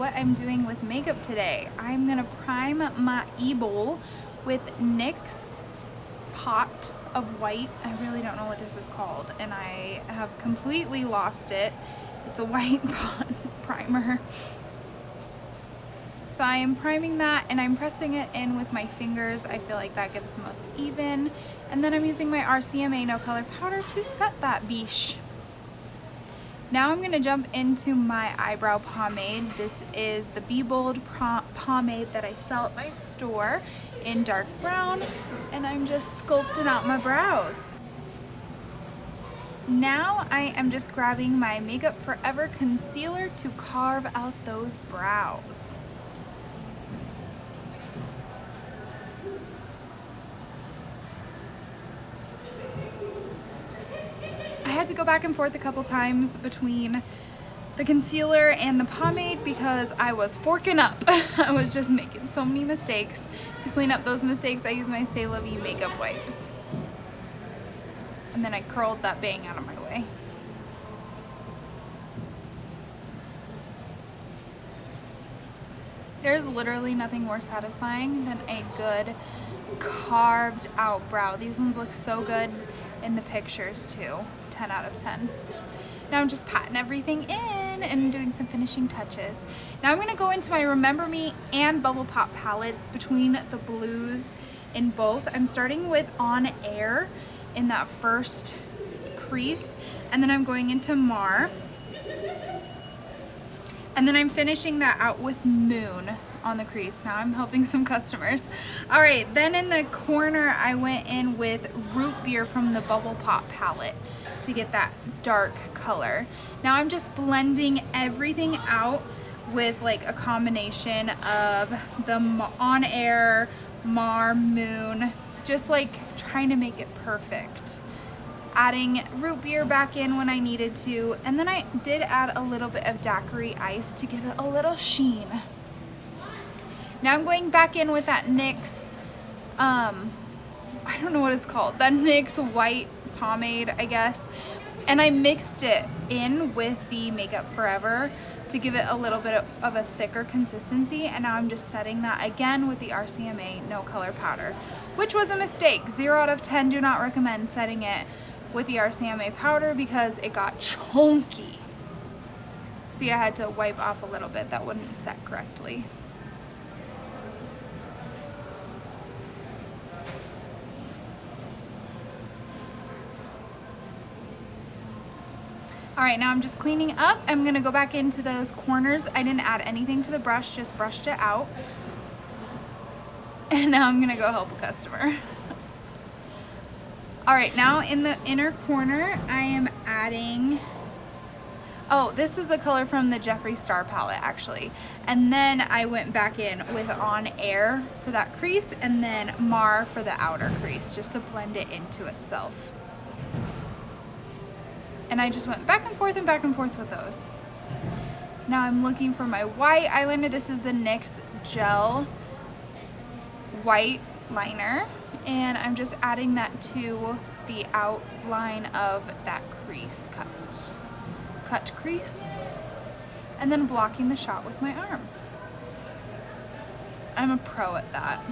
what I'm doing with makeup today. I'm gonna prime my eyeball with NYX Pot of White. I really don't know what this is called and I have completely lost it. It's a white pot primer. So I am priming that and I'm pressing it in with my fingers. I feel like that gives the most even. And then I'm using my RCMA No Color Powder to set that beige. Now I'm going to jump into my eyebrow pomade. This is the Be Bold pomade that I sell at my store in dark brown. And I'm just sculpting out my brows. Now I am just grabbing my Makeup Forever concealer to carve out those brows. I had to go back and forth a couple times between the concealer and the pomade because I was forking up. I was just making so many mistakes. To clean up those mistakes, I used my C'est La Vie makeup wipes. And then I curled that bang out of my way. There's literally nothing more satisfying than a good carved out brow. These ones look so good in the pictures too. 10 out of 10. Now I'm just patting everything in and doing some finishing touches. Now I'm going to go into my Remember Me and Bubble Pop palettes between the blues in both. I'm starting with On Air in that first crease, and then I'm going into Mar, and then I'm finishing that out with Moon on the crease. Now I'm helping some customers. All right, then in the corner I went in with Root Beer from the Bubble Pop palette to get that dark color. Now I'm just blending everything out with like a combination of the On Air, Mar, Moon, just like trying to make it perfect. Adding root beer back in when I needed to, and then I did add a little bit of daiquiri ice to give it a little sheen. Now I'm going back in with that NYX, I don't know what it's called, that NYX white pomade, I guess, and I mixed it in with the Makeup Forever to give it a little bit of a thicker consistency, and now I'm just setting that again with the RCMA No Color Powder, which was a mistake. 0 out of 10, do not recommend setting it with the RCMA powder because it got chunky. See, I had to wipe off a little bit, that wouldn't set correctly. All right, now I'm just cleaning up. I'm gonna go back into those corners. I didn't add anything to the brush, just brushed it out. And now I'm gonna go help a customer. All right, now in the inner corner, I am adding, oh, this is a color from the Jeffree Star palette actually. And then I went back in with On Air for that crease and then Mar for the outer crease, just to blend it into itself. And I just went back and forth with those. Now I'm looking for my white eyeliner. This is the NYX Gel White Liner. And I'm just adding that to the outline of that crease cut crease. And then blocking the shot with my arm. I'm a pro at that.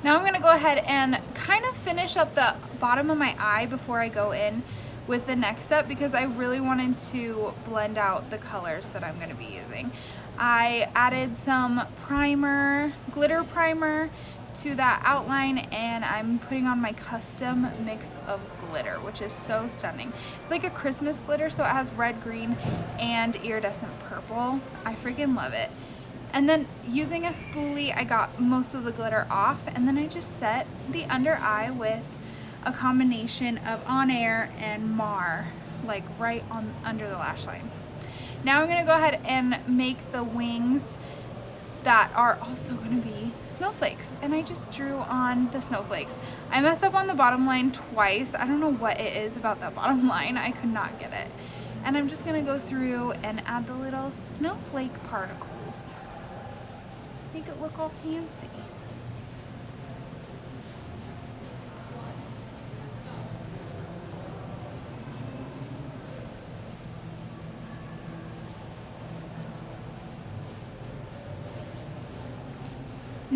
Now I'm gonna go ahead and kind of finish up the bottom of my eye before I go in with the next step because I really wanted to blend out the colors that I'm gonna be using. I added some primer, glitter primer to that outline, and I'm putting on my custom mix of glitter, which is so stunning. It's like a Christmas glitter, so it has red, green, and iridescent purple. I freaking love it. And then using a spoolie, I got most of the glitter off, and then I just set the under eye with a combination of On Air and Mar, like right on under the lash line. Now I'm gonna go ahead and make the wings that are also gonna be snowflakes, and I just drew on the snowflakes. I messed up on the bottom line twice. I don't know what it is about that bottom line. I could not get it. And I'm just gonna go through and add the little snowflake particles. Make it look all fancy.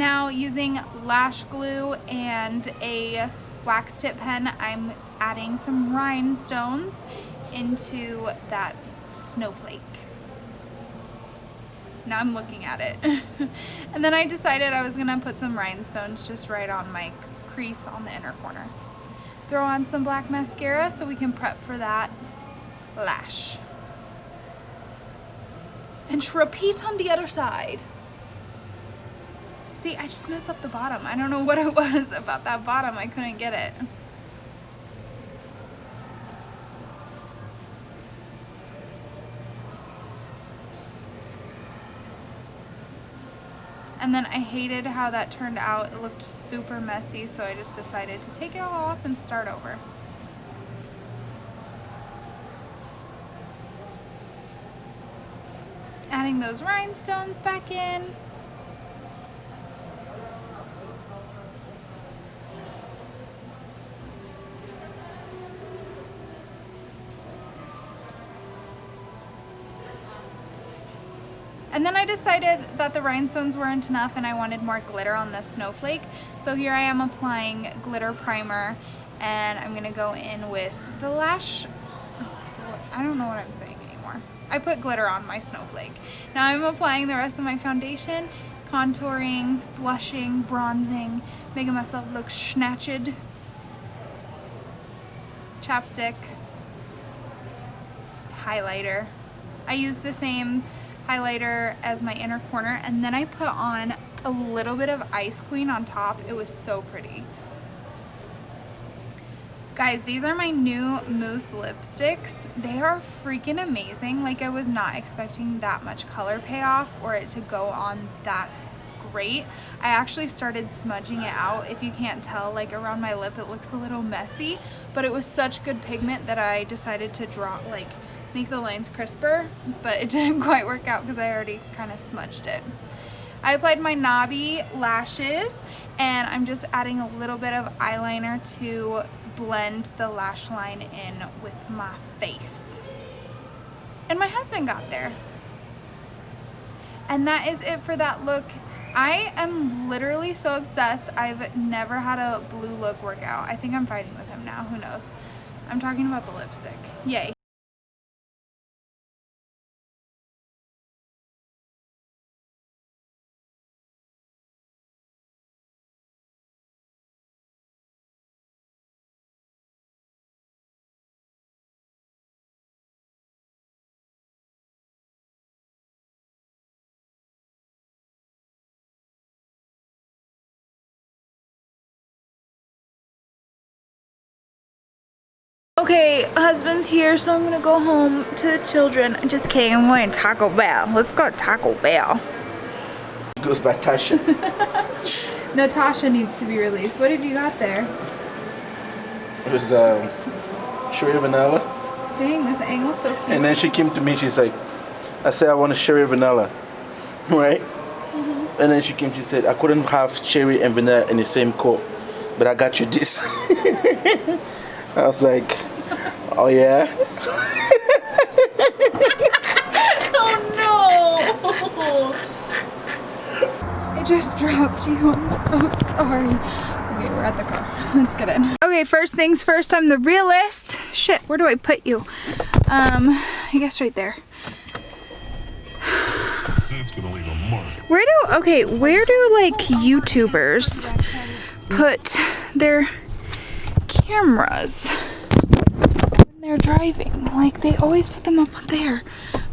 Now using lash glue and a wax tip pen, I'm adding some rhinestones into that snowflake. Now I'm looking at it. And then I decided I was gonna put some rhinestones just right on my crease on the inner corner. Throw on some black mascara so we can prep for that lash. And repeat on the other side. See, I just messed up the bottom. I don't know what it was about that bottom. I couldn't get it. And then I hated how that turned out. It looked super messy, so I just decided to take it all off and start over. Adding those rhinestones back in. And then I decided that the rhinestones weren't enough and I wanted more glitter on the snowflake. So here I am applying glitter primer, and I'm gonna go in with the lash, I don't know what I'm saying anymore. I put glitter on my snowflake. Now I'm applying the rest of my foundation, contouring, blushing, bronzing, making myself look snatched. Chapstick, highlighter. I use the same highlighter as my inner corner, and then I put on a little bit of Ice Queen on top. It was so pretty. Guys, these are my new mousse lipsticks. They are freaking amazing. Like, I was not expecting that much color payoff or it to go on that great. I actually started smudging it out. If you can't tell, like around my lip it looks a little messy, but it was such good pigment that I decided to draw, like, make the lines crisper, but it didn't quite work out because I already kind of smudged it. I applied my knobby lashes, and I'm just adding a little bit of eyeliner to blend the lash line in with my face. And my husband got there. And that is it for that look. I am literally so obsessed. I've never had a blue look work out. I think I'm fighting with him now, who knows. I'm talking about the lipstick. Yay. Okay, husband's here, so I'm gonna go home to the children. Just kidding, I'm going to Taco Bell. Let's go to Taco Bell. Goes by Tasha. Natasha needs to be released. What have you got there? It was cherry vanilla. Dang, this angle's so cute. And then she came to me, she's like, I said I want a cherry vanilla, right? Mm-hmm. And then she came, she said, I couldn't have cherry and vanilla in the same cup, but I got you this. I was like, oh yeah? Oh no! I just dropped you, I'm so sorry. Okay, we're at the car. Let's get in. Okay, first things first, I'm the realist. Shit, where do I put you? I guess right there. That's gonna leave a mark. Where do like YouTubers put their cameras when they're driving? Like, they always put them up there.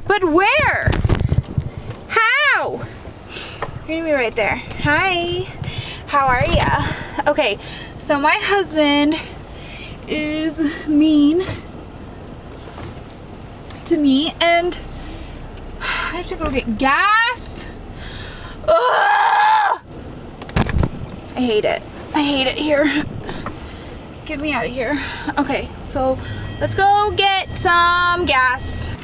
But where? How? You're gonna be right there. Hi. How are ya? Okay, so my husband is mean to me, and I have to go get gas. Ugh! I hate it. I hate it here. Get me out of here. Okay, so let's go get some gas.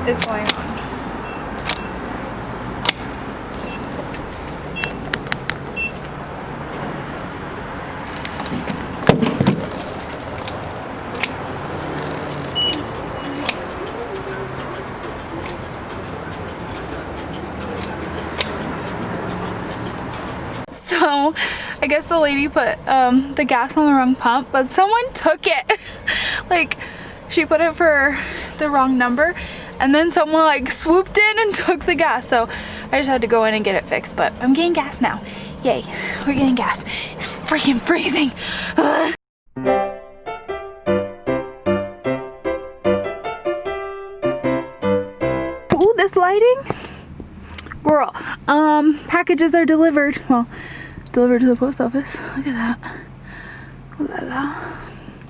is going on. So, I guess the lady put the gas on the wrong pump, but someone took it. Like, she put it for the wrong number, and then someone like swooped in and took the gas. So I just had to go in and get it fixed, but I'm getting gas now. Yay, we're getting gas. It's freaking freezing. Ooh, this lighting? Girl, packages are delivered. Well, delivered to the post office. Look at that. Ooh la la.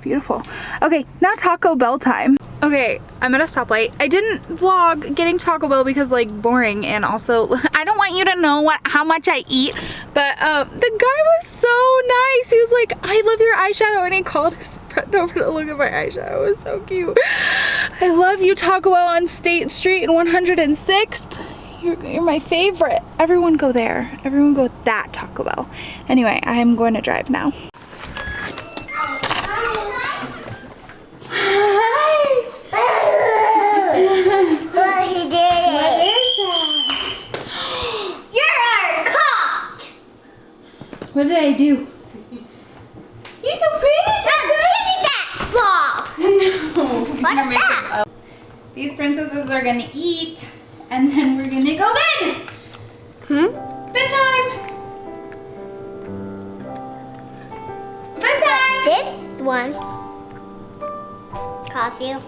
Beautiful. Okay, now Taco Bell time. Okay, I'm at a stoplight. I didn't vlog getting Taco Bell because like boring, and also I don't want you to know how much I eat, but the guy was so nice. He was like, I love your eyeshadow, and he called his friend over to look at my eyeshadow. It was so cute. I love you, Taco Bell on State Street and 106th. You're my favorite. Everyone go there. Everyone go with that Taco Bell. Anyway, I am going to drive now. What did I do? You're so pretty! Give me that ball! No. What's that? These princesses are gonna eat, and then we're gonna go bed! Bedtime! Bedtime! This one cost you.